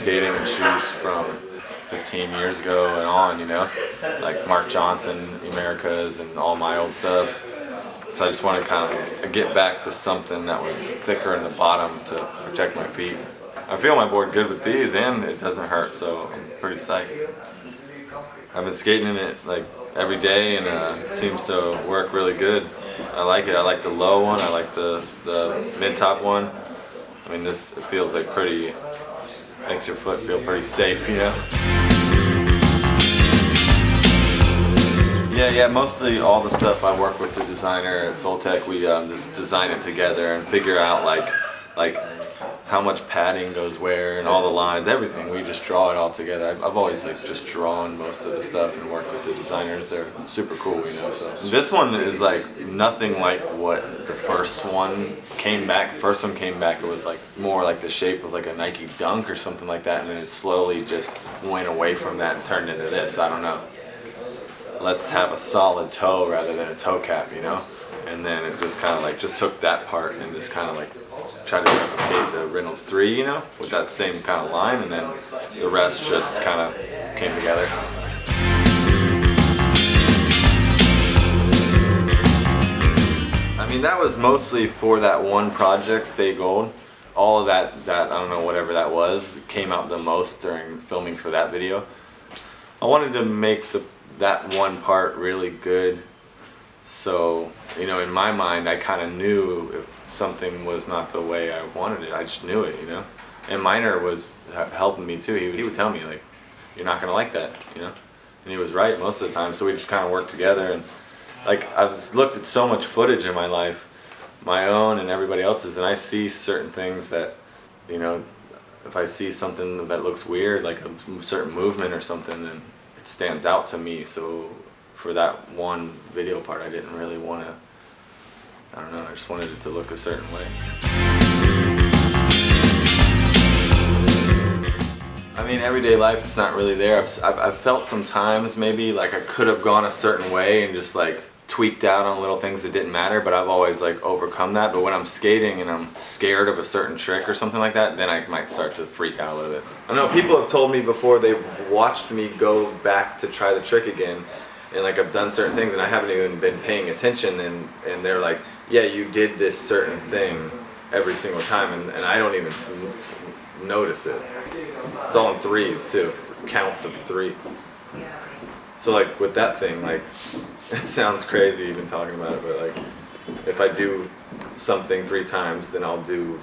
skating and shoes from 15 years ago and on, you know, like Mark Johnson, Emerica's, and all my old stuff. So I just want to kind of get back to something that was thicker in the bottom to protect my feet. I feel my board good with these, and it doesn't hurt, so I'm pretty psyched. I've been skating in it like every day, and it seems to work really good. I like it. I like the low one. I like the mid-top one. I mean, this it feels like pretty, makes your foot feel pretty safe, you know? Yeah, mostly all the stuff I work with the designer at Soltech, we just design it together and figure out like how much padding goes where and all the lines, everything. We just draw it all together. I've always like just drawn most of the stuff and worked with the designers. They're super cool, you know. So this one is like nothing like what the first one came back. The first one came back, it was like more like the shape of like a Nike Dunk or something like that, and then it slowly just went away from that and turned into this. I don't know. Let's have a solid toe rather than a toe cap, you know? And then it just kind of like just took that part and just kind of like tried to replicate the Reynolds 3, you know, with that same kind of line, and then the rest just kind of came together. I mean, that was mostly for that one project, Stay Gold. All of that I don't know, whatever that was, came out the most during filming for that video. I wanted to make that one part really good, so, you know, in my mind I kind of knew if something was not the way I wanted it. I just knew it, you know. And Miner was helping me too. He would tell me like, you're not gonna like that, you know. And he was right most of the time, so we just kind of worked together. And like, I've looked at so much footage in my life, my own and everybody else's, and I see certain things that, you know, if I see something that looks weird, like a certain movement or something, then it stands out to me. So for that one video part, I didn't really want to, I don't know, I just wanted it to look a certain way. I mean, everyday life, it's not really there. I've felt sometimes maybe like I could have gone a certain way and just like tweaked out on little things that didn't matter, but I've always like overcome that. But when I'm skating and I'm scared of a certain trick or something like that, then I might start to freak out a little bit. I know people have told me before, they've watched me go back to try the trick again, and like I've done certain things and I haven't even been paying attention, and they're like, yeah, you did this certain thing every single time, and I don't even notice it. It's all in threes too, counts of 3. So like with that thing, like, it sounds crazy even talking about it, but like if I do something 3 times, then I'll do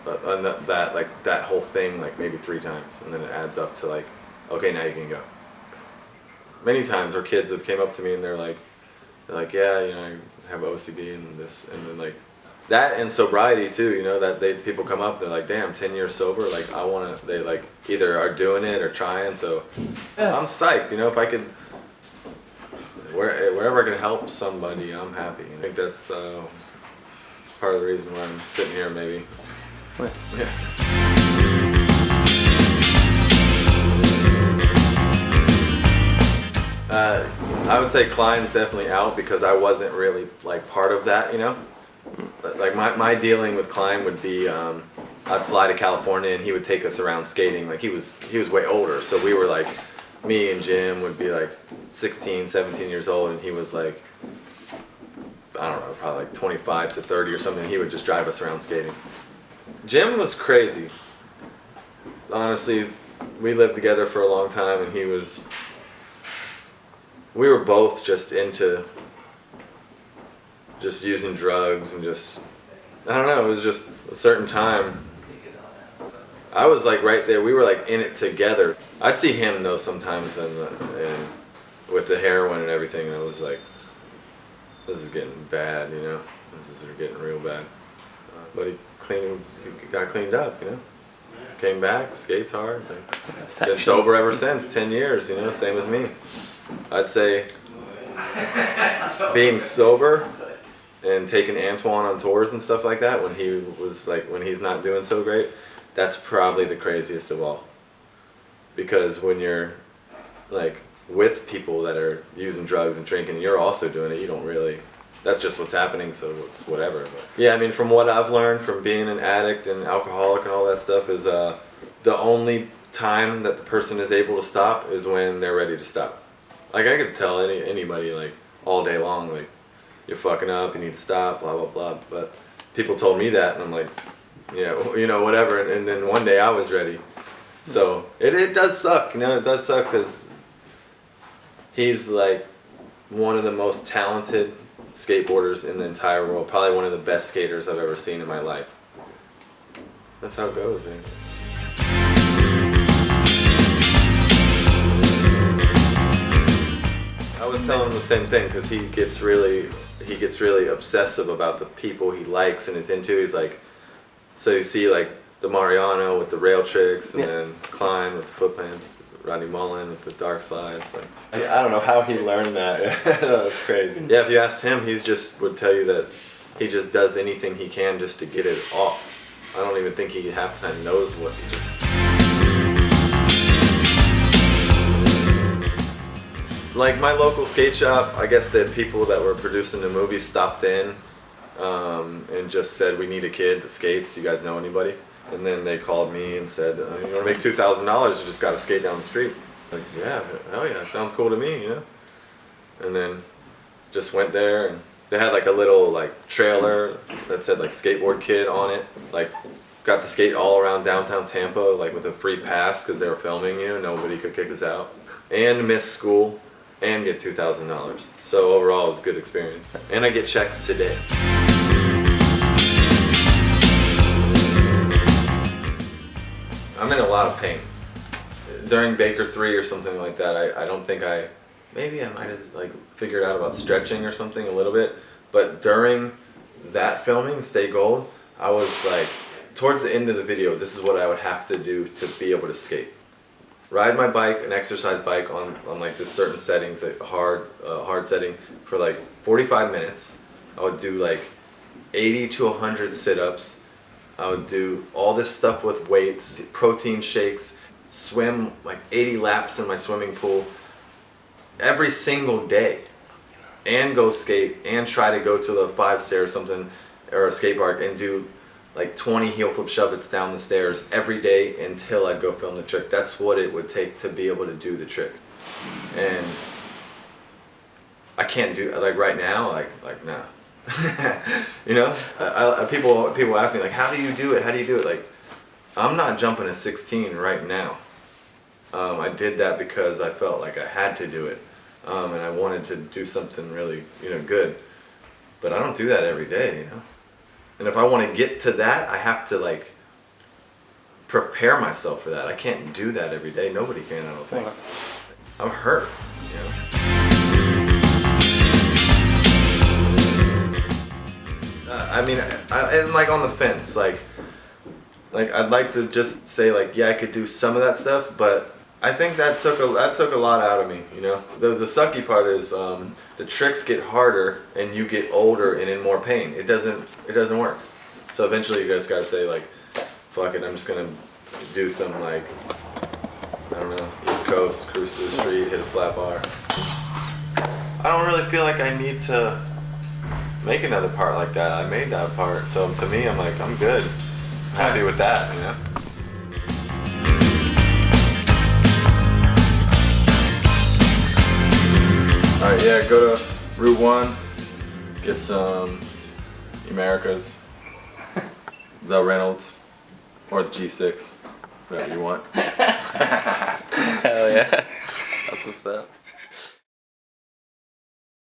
that whole thing like maybe 3 times, and then it adds up to like, okay, now you can go. Many times where kids have came up to me and they're like, yeah, you know, I have OCD and this, and then like that, and sobriety too, you know, that people come up, they're like, damn, 10 years sober, like they like either are doing it or trying, so I'm psyched, you know, if I could, wherever I can help somebody, I'm happy. I think that's part of the reason why I'm sitting here, maybe. What? Yeah. I would say Klein's definitely out because I wasn't really like part of that, you know. Like my dealing with Klein would be, I'd fly to California and he would take us around skating. Like he was way older, so we were like, me and Jim would be like 16, 17 years old, and he was like, I don't know, probably like 25 to 30 or something. He would just drive us around skating. Jim was crazy. Honestly, we lived together for a long time, and we were both just into just using drugs and just, I don't know, it was just a certain time. I was like right there, we were like in it together. I'd see him though sometimes and with the heroin and everything, and I was like, this is getting bad, you know, this is getting real bad. But he got cleaned up, you know, came back, skates hard, been sober ever since, 10 years, you know, same as me. I'd say being sober and taking Antwuan on tours and stuff like that when he's not doing so great, that's probably the craziest of all. Because when you're like with people that are using drugs and drinking, you're also doing it, you don't really, that's just what's happening, so it's whatever. But yeah, I mean, from what I've learned from being an addict and alcoholic and all that stuff is the only time that the person is able to stop is when they're ready to stop. Like I could tell anybody like all day long, like you're fucking up, you need to stop, blah blah blah. But people told me that, and I'm like, yeah, you know, whatever. And then one day I was ready. So it does suck, you know, it does suck because he's like one of the most talented skateboarders in the entire world. Probably one of the best skaters I've ever seen in my life. That's how it goes, man. I was telling him the same thing because he gets really obsessive about the people he likes and is into. He's like, so you see like the Mariano with the rail tricks, and then Klein with the foot plants, Rodney Mullen with the dark slides. Like, I don't know how he learned that. That's crazy. Yeah, if you asked him, he just would tell you that he just does anything he can just to get it off. I don't even think he half the time knows what he just. Like my local skate shop, I guess the people that were producing the movie stopped in and just said, we need a kid that skates. Do you guys know anybody? And then they called me and said, you want to make $2,000, you just got to skate down the street. Like, yeah, hell yeah, sounds cool to me, you know? And then just went there, and they had like a little like trailer that said like skateboard kid on it. Like, got to skate all around downtown Tampa, like with a free pass because they were filming, you know, nobody could kick us out. And miss school and get $2,000. So overall it was a good experience. And I get checks today. I'm in a lot of pain. During Baker 3 or something like that, I don't think maybe I might have like figured out about stretching or something a little bit, but during that filming, Stay Gold, I was like, towards the end of the video, this is what I would have to do to be able to skate. Ride my bike, an exercise bike on like this certain settings, like hard setting for like 45 minutes. I would do like 80 to 100 sit-ups. I would do all this stuff with weights, protein shakes, swim like 80 laps in my swimming pool every single day, and go skate and try to go to the 5-stair or something, or a skate park, and do like 20 heel flip shove-its down the stairs every day until I'd go film the trick. That's what it would take to be able to do the trick. And I can't do, like right now, like nah. You know, people ask me like, how do you do it? How do you do it? Like, I'm not jumping a 16 right now. I did that because I felt like I had to do it, and I wanted to do something really, you know, good. But I don't do that every day, you know. And if I want to get to that, I have to like prepare myself for that. I can't do that every day. Nobody can, I don't think. I'm hurt, you know. I mean, I'm like on the fence. Like I'd like to just say like, yeah, I could do some of that stuff, but I think that took a lot out of me. You know, the sucky part is the tricks get harder and you get older and in more pain. It doesn't work. So eventually you just gotta say like, fuck it, I'm just gonna do some like, I don't know, East Coast, cruise through the street, hit a flat bar. I don't really feel like I need to make another part like that. I made that part, so to me, I'm like, I'm good. I'm happy with that, you know? Alright, yeah, go to Route 1, get some Emericas, the Reynolds, or the G6, whatever you want. Hell yeah. That's what's up.